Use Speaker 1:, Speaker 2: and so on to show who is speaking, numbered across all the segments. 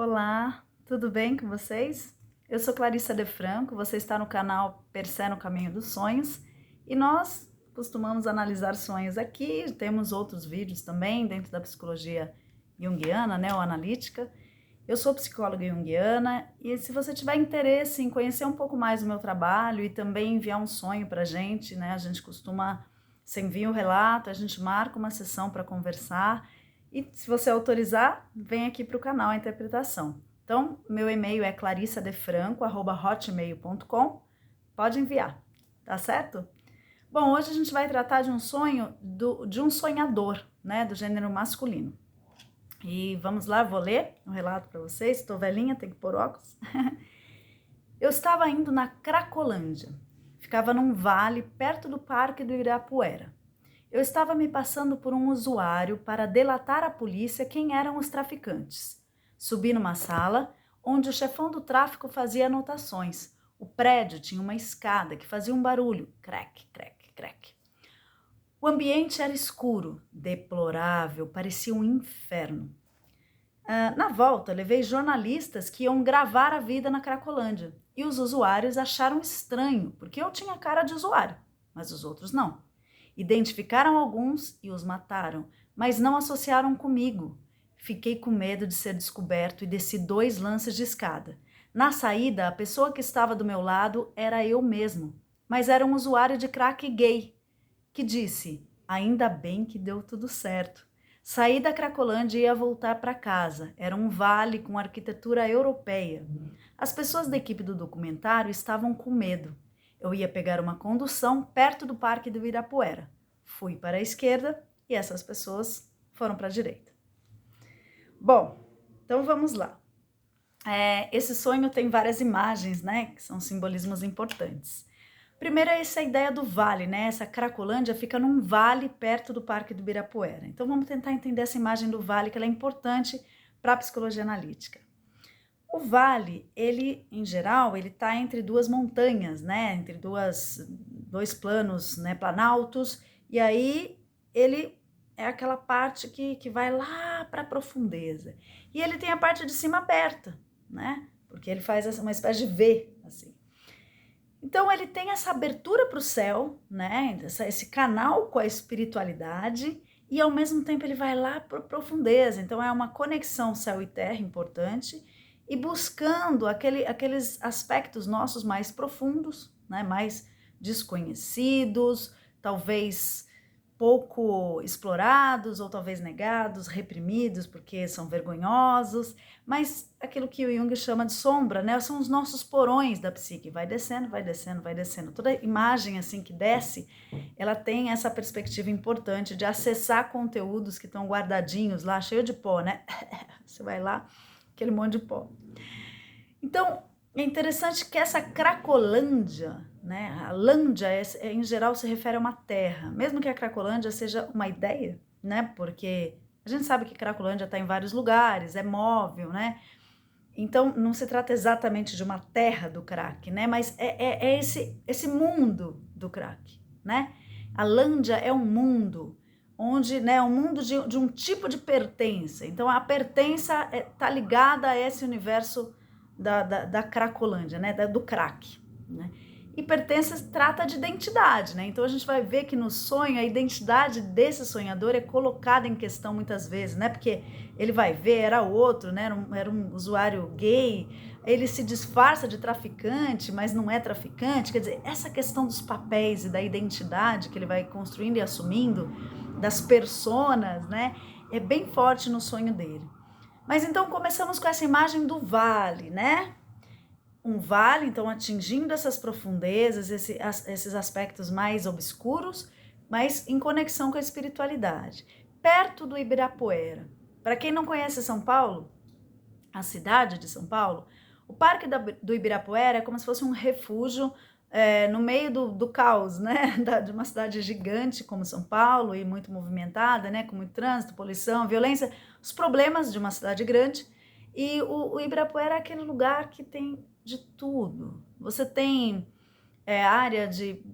Speaker 1: Olá, tudo bem com vocês? Eu sou Clarissa De Franco, você está no canal Persé no Caminho dos Sonhos e nós costumamos analisar sonhos aqui, temos outros vídeos também dentro da psicologia junguiana, neoanalítica. Eu sou psicóloga junguiana e se você tiver interesse em conhecer um pouco mais do meu trabalho e também enviar um sonho para a gente, né? A gente costuma, você envia um relato, a gente marca uma sessão para conversar e se você autorizar, vem aqui para o canal a interpretação. Então, meu e-mail é clarissadefranco@hotmail.com. Pode enviar, tá certo? Bom, hoje a gente vai tratar de um sonho de um sonhador, né, do gênero masculino. E vamos lá, vou ler um relato para vocês. Estou velhinha, tenho que pôr óculos. Eu estava indo na Cracolândia. Ficava num vale perto do Parque do Ibirapuera. Eu estava me passando por um usuário para delatar à polícia quem eram os traficantes. Subi numa sala onde o chefão do tráfico fazia anotações. O prédio tinha uma escada que fazia um barulho, crack, crack, crack. O ambiente era escuro, deplorável, parecia um inferno. Na volta, levei jornalistas que iam gravar a vida na Cracolândia e os usuários acharam estranho, porque eu tinha cara de usuário, mas os outros não. Identificaram alguns e os mataram, mas não associaram comigo. Fiquei com medo de ser descoberto e desci 2 lances de escada. Na saída, a pessoa que estava do meu lado era eu mesmo, mas era um usuário de crack gay, que disse: ainda bem que deu tudo certo. Saí da Cracolândia e ia voltar para casa. Era um vale com arquitetura europeia. As pessoas da equipe do documentário estavam com medo. Eu ia pegar uma condução perto do Parque do Ibirapuera. Fui para a esquerda e essas pessoas foram para a direita. Bom, então vamos lá. Esse sonho tem várias imagens, né, que são simbolismos importantes. Primeiro é essa ideia do vale, né? Essa Cracolândia fica num vale perto do Parque do Ibirapuera. Então vamos tentar entender essa imagem do vale, que ela é importante para a psicologia analítica. O vale, ele, em geral, ele está entre 2 montanhas, né? Entre dois planos, né? Planaltos, e aí ele é aquela parte que vai lá para a profundeza. E ele tem a parte de cima aberta, né? Porque ele faz uma espécie de V, assim. Então ele tem essa abertura para o céu, né? Esse canal com a espiritualidade e ao mesmo tempo ele vai lá para a profundeza. Então é uma conexão céu e terra importante e buscando aqueles aspectos nossos mais profundos, né? Mais desconhecidos, talvez pouco explorados ou talvez negados, reprimidos porque são vergonhosos, mas aquilo que o Jung chama de sombra, né? São os nossos porões da psique, vai descendo, vai descendo, vai descendo. Toda imagem assim que desce, ela tem essa perspectiva importante de acessar conteúdos que estão guardadinhos lá, cheio de pó, né? Você vai lá, aquele monte de pó. Então, é interessante que essa Cracolândia, né, a Lândia, em geral, se refere a uma terra, mesmo que a Cracolândia seja uma ideia, né, porque a gente sabe que Cracolândia está em vários lugares, é móvel, né, então não se trata exatamente de uma terra do crack, né, mas é esse mundo do crack, né, a Lândia é um mundo onde, né, um mundo de um tipo de pertença, então a pertença está ligada a esse universo da Cracolândia, né, do crack, né? E pertença trata de identidade, né? Então a gente vai ver que no sonho a identidade desse sonhador é colocada em questão muitas vezes, né? Porque ele vai ver, era outro, né? Era um usuário gay, ele se disfarça de traficante, mas não é traficante. Quer dizer, essa questão dos papéis e da identidade que ele vai construindo e assumindo, das personas, né? É bem forte no sonho dele. Mas então começamos com essa imagem do vale, né? Um vale, então, atingindo essas profundezas, esses aspectos mais obscuros, mas em conexão com a espiritualidade. Perto do Ibirapuera. Para quem não conhece São Paulo, a cidade de São Paulo, o Parque do Ibirapuera é como se fosse um refúgio no meio do caos, né? De uma cidade gigante como São Paulo e muito movimentada, né? Com muito trânsito, poluição, violência, os problemas de uma cidade grande. E o Ibirapuera é aquele lugar que tem de tudo. Você tem área de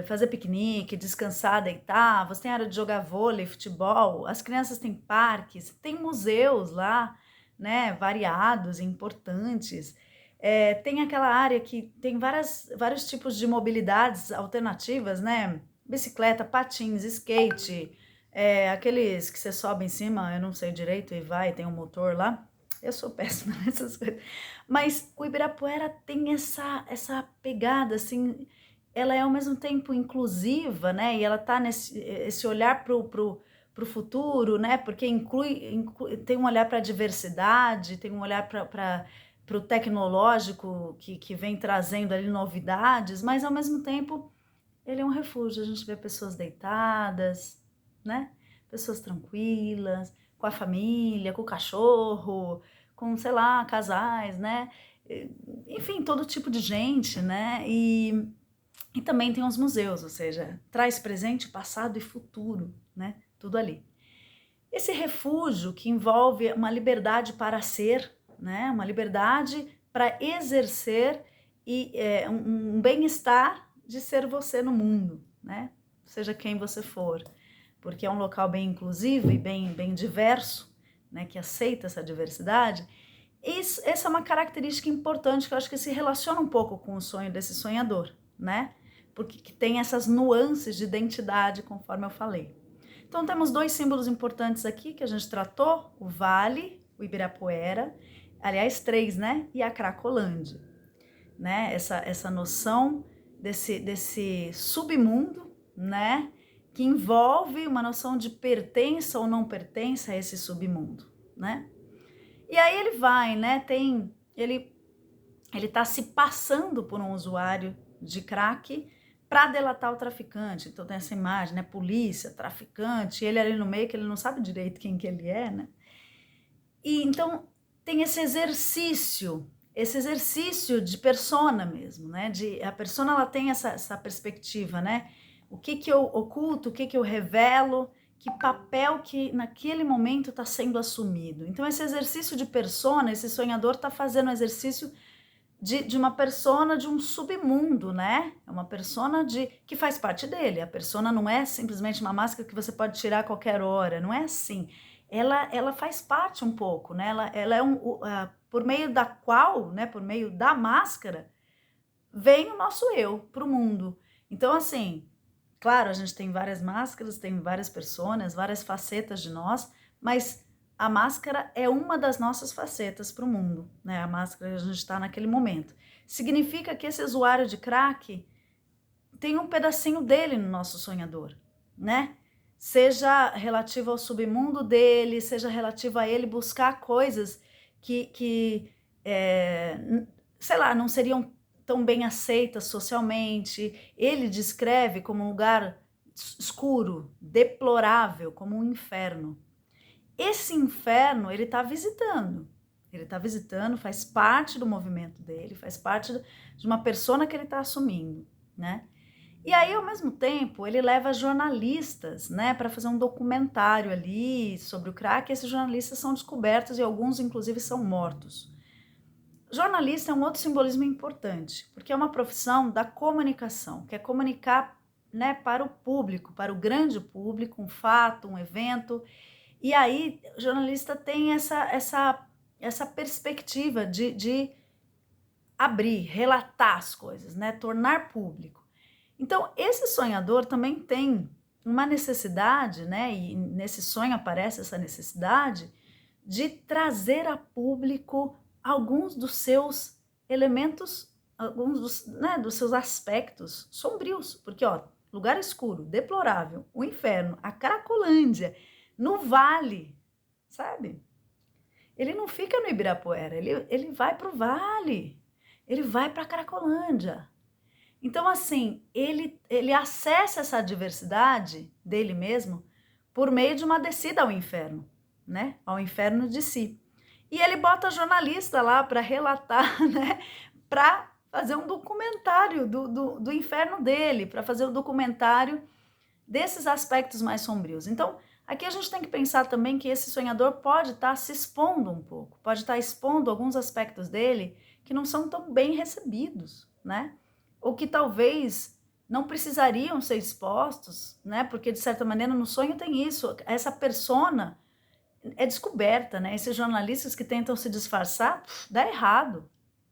Speaker 1: fazer piquenique, descansar, deitar, você tem área de jogar vôlei, futebol, as crianças têm parques, tem museus lá, né, variados e importantes. Tem aquela área que tem vários tipos de mobilidades alternativas, né? Bicicleta, patins, skate, aqueles que você sobe em cima, eu não sei direito, e vai, tem um motor lá. Eu sou péssima nessas coisas. Mas o Ibirapuera tem essa pegada, assim, ela é ao mesmo tempo inclusiva, né? E ela tá esse olhar pro futuro, né? Porque tem um olhar para a diversidade, tem um olhar para o tecnológico que vem trazendo ali novidades, mas ao mesmo tempo ele é um refúgio. A gente vê pessoas deitadas, né? Pessoas tranquilas, com a família, com o cachorro, com, sei lá, casais, né? Enfim, todo tipo de gente, né? E também tem os museus, ou seja, traz presente, passado e futuro, né? Tudo ali. Esse refúgio que envolve uma liberdade para ser, né? Uma liberdade para exercer e um bem-estar de ser você no mundo, né? Seja quem você for, porque é um local bem inclusivo e bem diverso, né? Que aceita essa diversidade. Essa é uma característica importante que eu acho que se relaciona um pouco com o sonho desse sonhador, né? Porque que tem essas nuances de identidade, conforme eu falei. Então temos dois símbolos importantes aqui que a gente tratou, o Vale, o Ibirapuera, aliás, três, né? E a Cracolândia, né? Essa noção desse submundo, né? Que envolve uma noção de pertença ou não pertença a esse submundo, né? E aí ele vai, né? Ele tá se passando por um usuário de crack para delatar o traficante. Então tem essa imagem, né? Polícia, traficante, ele ali no meio que ele não sabe direito quem que ele é, né? E então tem esse exercício de persona mesmo, né? A persona ela tem essa perspectiva, né? O que eu oculto, o que eu revelo, que papel que naquele momento está sendo assumido. Então esse exercício de persona, esse sonhador está fazendo o exercício de uma persona de um submundo, né? É uma persona que faz parte dele. A persona não é simplesmente uma máscara que você pode tirar a qualquer hora, não é assim. Ela faz parte um pouco, né? Ela é por meio da qual, né? Por meio da máscara, vem o nosso eu para o mundo. Então, assim, claro, a gente tem várias máscaras, tem várias personas, várias facetas de nós, mas a máscara é uma das nossas facetas para o mundo, né? A máscara que a gente está naquele momento. Significa que esse usuário de crack tem um pedacinho dele no nosso sonhador, né? Seja relativo ao submundo dele, seja relativo a ele buscar coisas sei lá, não seriam tão bem aceitas socialmente. Ele descreve como um lugar escuro, deplorável, como um inferno. Esse inferno ele está visitando. Ele está visitando, faz parte do movimento dele, faz parte de uma persona que ele está assumindo, né? E aí, ao mesmo tempo, ele leva jornalistas, né, para fazer um documentário ali sobre o crack. Esses jornalistas são descobertos e alguns, inclusive, são mortos. Jornalista é um outro simbolismo importante, porque é uma profissão da comunicação, que é comunicar, né, para o público, para o grande público, um fato, um evento. E aí, o jornalista tem essa perspectiva de abrir, relatar as coisas, né, tornar público. Então, esse sonhador também tem uma necessidade, né, e nesse sonho aparece essa necessidade de trazer a público alguns dos seus elementos, alguns dos seus aspectos sombrios, porque, ó, lugar escuro, deplorável, o inferno, a Cracolândia, no vale, sabe? Ele não fica no Ibirapuera, ele vai para o vale, ele vai para a Cracolândia. Então, assim, ele acessa essa diversidade dele mesmo por meio de uma descida ao inferno, né? Ao inferno de si. E ele bota jornalista lá para relatar, né? Para fazer um documentário do inferno dele, para fazer um documentário desses aspectos mais sombrios. Então, aqui a gente tem que pensar também que esse sonhador pode estar se expondo um pouco, pode estar expondo alguns aspectos dele que não são tão bem recebidos, né? Ou que talvez não precisariam ser expostos, né? Porque de certa maneira no sonho tem isso, essa persona, é descoberta, né? Esses jornalistas que tentam se disfarçar, dá errado,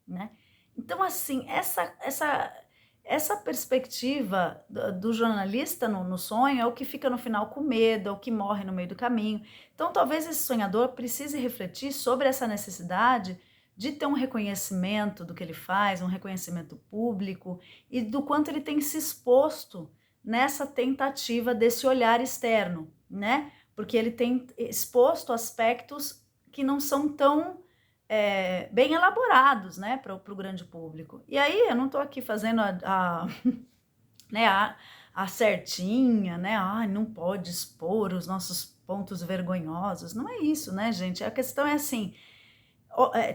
Speaker 1: né? Então, assim, essa perspectiva do jornalista no sonho é o que fica no final com medo, é o que morre no meio do caminho. Então, talvez esse sonhador precise refletir sobre essa necessidade de ter um reconhecimento do que ele faz, um reconhecimento público e do quanto ele tem se exposto nessa tentativa desse olhar externo, né? Porque ele tem exposto aspectos que não são tão bem elaborados, né, para o grande público. E aí eu não estou aqui fazendo né, a certinha, né, não pode expor os nossos pontos vergonhosos. Não é isso, né, gente? A questão é assim,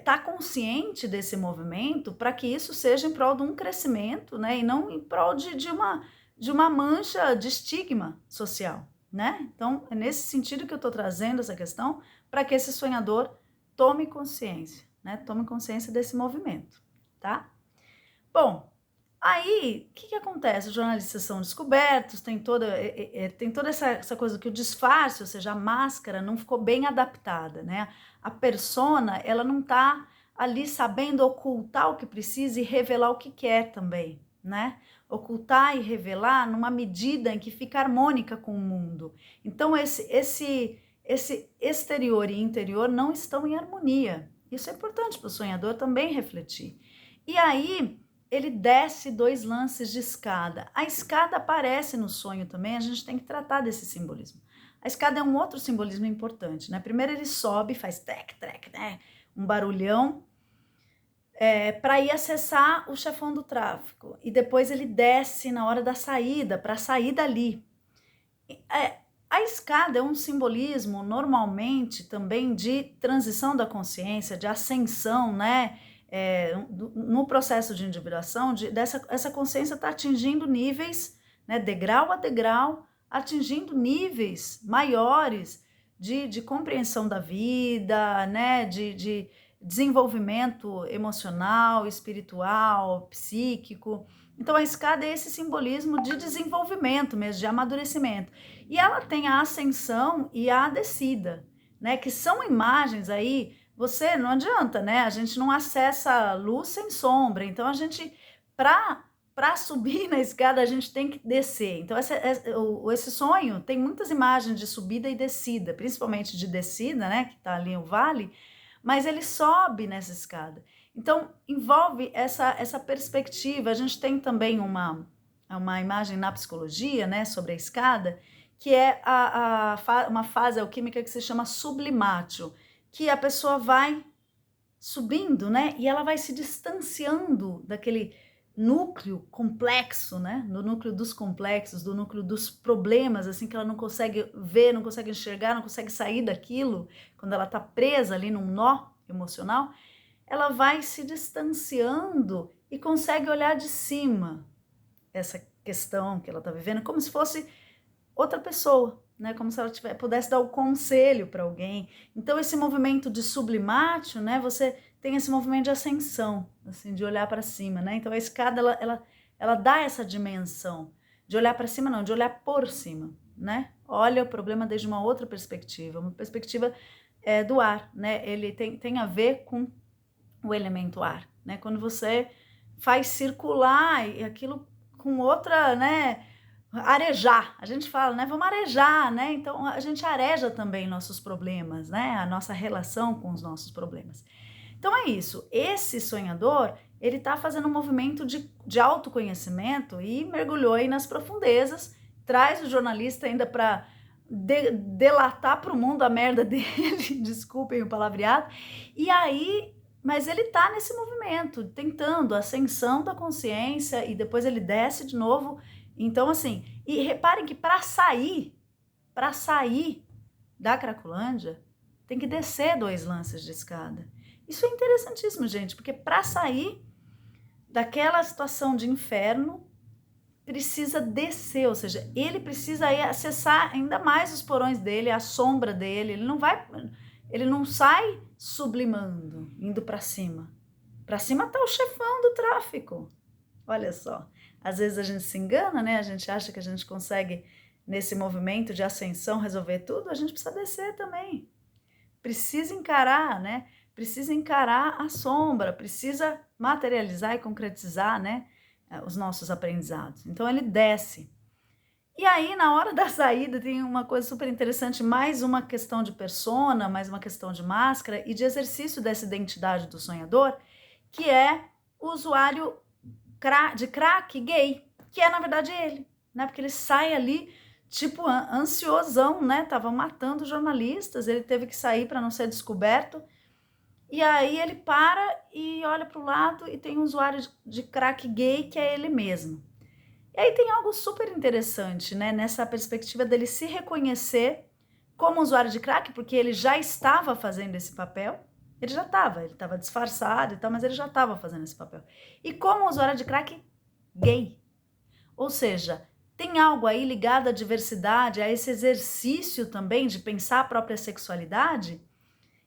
Speaker 1: tá consciente desse movimento para que isso seja em prol de um crescimento, né, e não em prol de uma mancha de estigma social, né? Então, é nesse sentido que eu estou trazendo essa questão, para que esse sonhador tome consciência, né? Tome consciência desse movimento, tá? Bom, aí, o que acontece? Os jornalistas são descobertos, tem toda essa coisa que o disfarce, ou seja, a máscara não ficou bem adaptada, né? A persona, ela não tá ali sabendo ocultar o que precisa e revelar o que quer também, né? Ocultar e revelar numa medida em que fica harmônica com o mundo. Então, esse exterior e interior não estão em harmonia. Isso é importante para o sonhador também refletir. E aí, ele desce 2 lances de escada. A escada aparece no sonho também, a gente tem que tratar desse simbolismo. A escada é um outro simbolismo importante, né? Primeiro ele sobe, faz trec, né? Um barulhão, para ir acessar o chefão do tráfico. E depois ele desce na hora da saída, para sair dali. A escada é um simbolismo, normalmente, também de transição da consciência, de ascensão, né? No processo de individuação, essa consciência está atingindo níveis, né, degrau a degrau, atingindo níveis maiores de compreensão da vida, né, de desenvolvimento emocional, espiritual, psíquico. Então, a escada é esse simbolismo de desenvolvimento mesmo, de amadurecimento. E ela tem a ascensão e a descida, né, que são imagens aí. Você não adianta, né? A gente não acessa luz sem sombra. Então, a gente, para subir na escada, a gente tem que descer. Então, esse sonho tem muitas imagens de subida e descida, principalmente de descida, né? Que tá ali o vale, mas ele sobe nessa escada. Então, envolve essa perspectiva. A gente tem também uma imagem na psicologia, né? Sobre a escada, que é uma fase alquímica que se chama sublimatio, que a pessoa vai subindo, né? E ela vai se distanciando daquele núcleo complexo, né? Do núcleo dos complexos, do núcleo dos problemas, assim, que ela não consegue ver, não consegue enxergar, não consegue sair daquilo, quando ela tá presa ali num nó emocional, ela vai se distanciando e consegue olhar de cima essa questão que ela tá vivendo, como se fosse outra pessoa, né? Como se ela pudesse dar o conselho para alguém. Então, esse movimento de sublimátil, né? Você tem esse movimento de ascensão, assim, de olhar para cima, né? Então, a escada, ela dá essa dimensão de olhar para cima, não, de olhar por cima, né? Olha o problema desde uma outra perspectiva, uma perspectiva do ar, né? Ele tem a ver com o elemento ar, né? Quando você faz circular aquilo com outra, né? Arejar, a gente fala, né? Vamos arejar, né? Então a gente areja também nossos problemas, né? A nossa relação com os nossos problemas. Então é isso. Esse sonhador, ele tá fazendo um movimento de autoconhecimento e mergulhou aí nas profundezas, traz o jornalista ainda para delatar para o mundo a merda dele, desculpem o palavreado, e aí, mas ele tá nesse movimento, tentando a ascensão da consciência e depois ele desce de novo. Então, assim, e reparem que para sair da Cracolândia, tem que descer 2 lances de escada. Isso é interessantíssimo, gente, porque para sair daquela situação de inferno, precisa descer, ou seja, ele precisa aí acessar ainda mais os porões dele, a sombra dele, ele não sai sublimando, indo para cima. Para cima tá o chefão do tráfico. Olha só, às vezes a gente se engana, né? A gente acha que a gente consegue, nesse movimento de ascensão, resolver tudo, a gente precisa descer também. precisa encarar, né? Precisa encarar a sombra, precisa materializar e concretizar, né, os nossos aprendizados. Então ele desce. E aí, na hora da saída, tem uma coisa super interessante, mais uma questão de persona, mais uma questão de máscara e de exercício dessa identidade do sonhador, que é o usuário de crack gay, que é, na verdade, ele, né? Porque ele sai ali, tipo, ansiosão, né? Tava matando jornalistas, ele teve que sair para não ser descoberto. E aí ele para e olha para o lado e tem um usuário de crack gay que é ele mesmo. E aí tem algo super interessante, né, nessa perspectiva dele se reconhecer como usuário de crack, porque ele já estava fazendo esse papel, ele estava disfarçado e tal, mas ele já estava fazendo esse papel. E como usuário de crack gay. Ou seja, tem algo aí ligado à diversidade, a esse exercício também de pensar a própria sexualidade,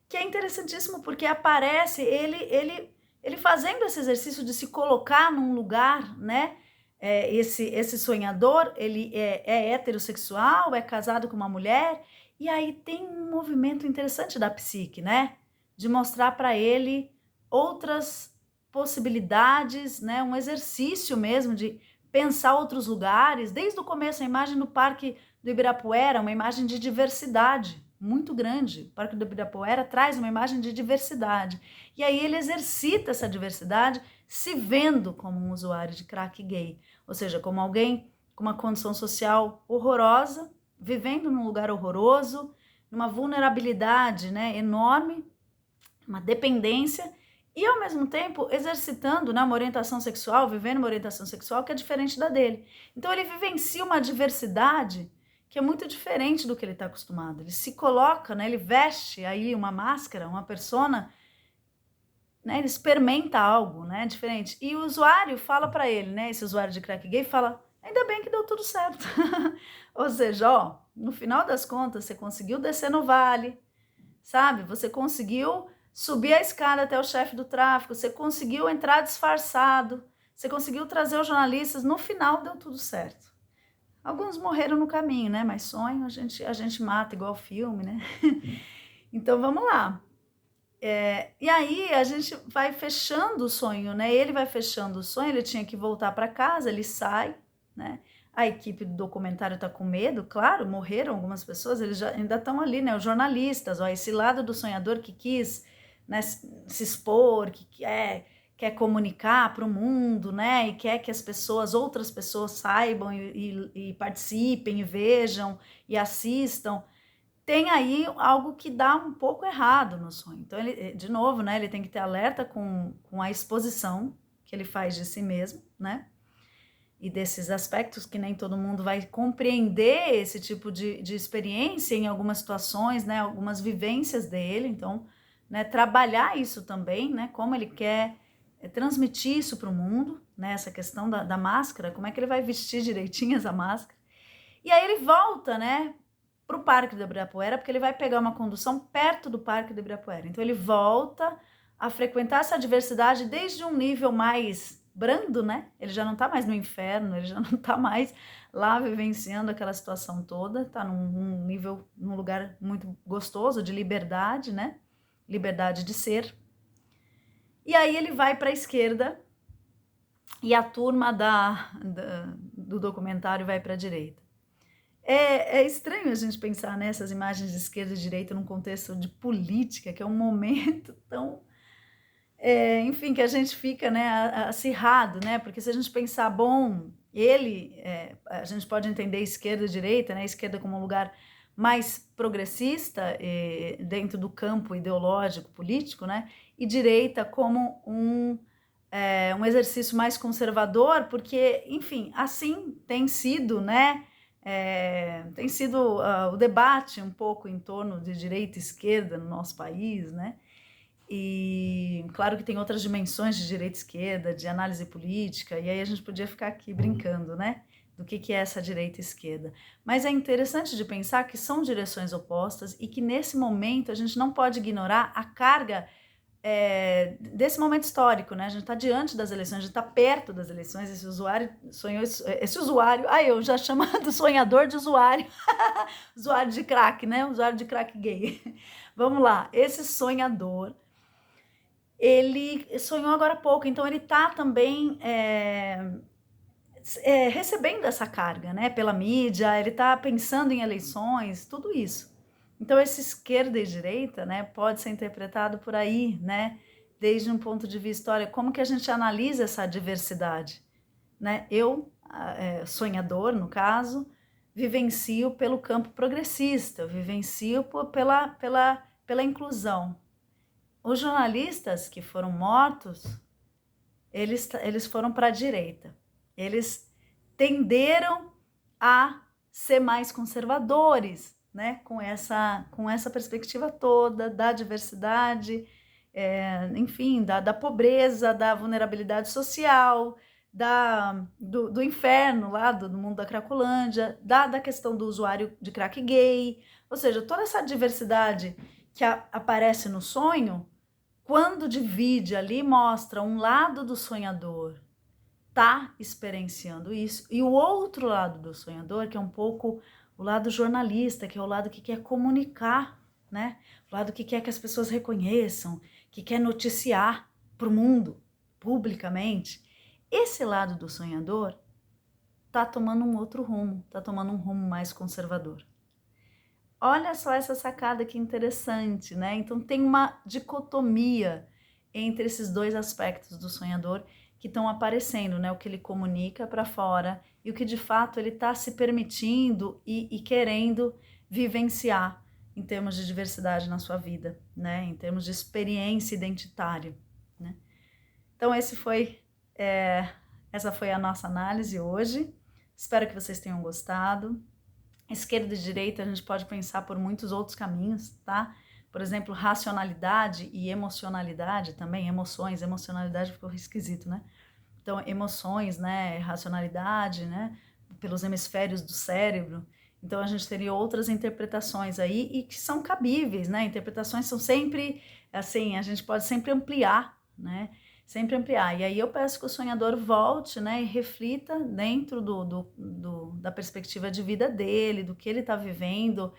Speaker 1: que é interessantíssimo porque aparece ele fazendo esse exercício de se colocar num lugar, né? Esse sonhador, ele é heterossexual, é casado com uma mulher, e aí tem um movimento interessante da psique, né? De mostrar para ele outras possibilidades, né? Um exercício mesmo de pensar outros lugares. Desde o começo, a imagem do Parque do Ibirapuera, uma imagem de diversidade muito grande. O Parque do Ibirapuera traz uma imagem de diversidade. E aí ele exercita essa diversidade se vendo como um usuário de crack gay. Ou seja, como alguém com uma condição social horrorosa, vivendo num lugar horroroso, numa vulnerabilidade, né, enorme, uma dependência, e ao mesmo tempo exercitando, né, uma orientação sexual, vivendo uma orientação sexual que é diferente da dele. Então ele vivencia uma diversidade que é muito diferente do que ele está acostumado. Ele se coloca, né, ele veste aí uma máscara, uma persona, né, ele experimenta algo, né, diferente. E o usuário fala para ele, né, esse usuário de crack gay fala, ainda bem que deu tudo certo. Ou seja, ó, no final das contas, você conseguiu descer no vale, sabe? Você conseguiu subir a escada até o chefe do tráfico, você conseguiu entrar disfarçado, você conseguiu trazer os jornalistas, no final deu tudo certo. Alguns morreram no caminho, né? Mas sonho a gente mata igual filme, né? Então vamos lá. E aí a gente vai fechando o sonho, né? Ele vai fechando o sonho, ele tinha que voltar para casa, ele sai, né? A equipe do documentário tá com medo, claro, morreram algumas pessoas, eles ainda estão ali, né? Os jornalistas, ó, esse lado do sonhador que quis, né, se expor, que quer comunicar para o mundo, né? E quer que as pessoas, outras pessoas saibam e participem, e vejam e assistam. Tem aí algo que dá um pouco errado no sonho. Então, ele, de novo, né? Ele tem que ter alerta com a exposição que ele faz de si mesmo, né? E desses aspectos que nem todo mundo vai compreender esse tipo de experiência em algumas situações, né? Algumas vivências dele. Então, né? Trabalhar isso também, né? Como ele quer transmitir isso para o mundo, né? Essa questão da máscara, como é que ele vai vestir direitinho essa máscara. E aí ele volta, né? Para o Parque do Ibirapuera, porque ele vai pegar uma condução perto do Parque do Ibirapuera. Então ele volta a frequentar essa diversidade desde um nível mais brando, né? Ele já não está mais no inferno, ele já não está mais lá vivenciando aquela situação toda, está num nível, num lugar muito gostoso de liberdade, né? Liberdade de ser. E aí ele vai para a esquerda e a turma do documentário vai para a direita. É estranho a gente pensar nessas imagens de esquerda e direita num contexto de política, que é um momento tão, enfim, que a gente fica, né, acirrado, né? Porque se a gente pensar, bom, a gente pode entender esquerda e direita, né? Esquerda como um lugar mais progressista dentro do campo ideológico político, né? E direita como um exercício mais conservador, porque, enfim, assim tem sido, né? Tem sido o debate um pouco em torno de direita e esquerda no nosso país, né? E claro que tem outras dimensões de direita e esquerda, de análise política, e aí a gente podia ficar aqui brincando, né? Do que é essa direita e esquerda. Mas é interessante de pensar que são direções opostas e que nesse momento a gente não pode ignorar a carga desse momento histórico, né? A gente está diante das eleições, a gente está perto das eleições. Esse usuário sonhou, esse usuário, eu já chamo do sonhador de usuário, usuário de crack, né? Usuário de crack gay. Vamos lá, esse sonhador, ele sonhou agora há pouco, então ele está também recebendo essa carga, né? Pela mídia, ele está pensando em eleições, tudo isso. Então, esse esquerda e direita, né, pode ser interpretado por aí, né, desde um ponto de vista, olha, como que a gente analisa essa diversidade, né? Eu, sonhador, no caso, vivencio pelo campo progressista, eu vivencio pela inclusão. Os jornalistas que foram mortos, eles foram para a direita, eles tenderam a ser mais conservadores, né, com essa perspectiva toda da diversidade, enfim, da pobreza, da vulnerabilidade social, do inferno lá, do mundo da Cracolândia, da questão do usuário de crack gay, ou seja, toda essa diversidade que aparece no sonho, quando divide ali, mostra um lado do sonhador tá experienciando isso, e o outro lado do sonhador, que é um pouco o lado jornalista, que é o lado que quer comunicar, né? O lado que quer que as pessoas reconheçam, que quer noticiar para o mundo, publicamente. Esse lado do sonhador tá tomando um outro rumo, tá tomando um rumo mais conservador. Olha só essa sacada que interessante, né? Então tem uma dicotomia entre esses dois aspectos do sonhador que estão aparecendo, né? O que ele comunica para fora e o que de fato ele está se permitindo e querendo vivenciar em termos de diversidade na sua vida, né? Em termos de experiência identitária, né? Então essa foi a nossa análise hoje. Espero que vocês tenham gostado. Esquerda e direita a gente pode pensar por muitos outros caminhos, tá? Por exemplo, racionalidade e emocionalidade também, emoções, emocionalidade ficou esquisito, né? Então, emoções, né, racionalidade, né, pelos hemisférios do cérebro. Então, a gente teria outras interpretações aí e que são cabíveis, né? Interpretações são sempre, assim, a gente pode sempre ampliar, né? Sempre ampliar. E aí eu peço que o sonhador volte, né, e reflita dentro da perspectiva de vida dele, do que ele está vivendo,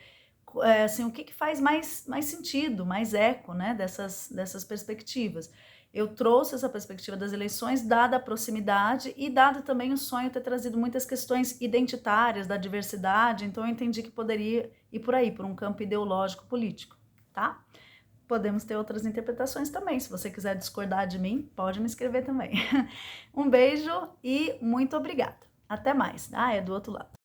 Speaker 1: assim, o que faz mais sentido, mais eco, né, dessas perspectivas. Eu trouxe essa perspectiva das eleições, dada a proximidade e dado também o sonho ter trazido muitas questões identitárias, da diversidade, então eu entendi que poderia ir por aí, por um campo ideológico político, tá? Podemos ter outras interpretações também. Se você quiser discordar de mim, pode me escrever também. Um beijo e muito obrigada. Até mais. É do outro lado.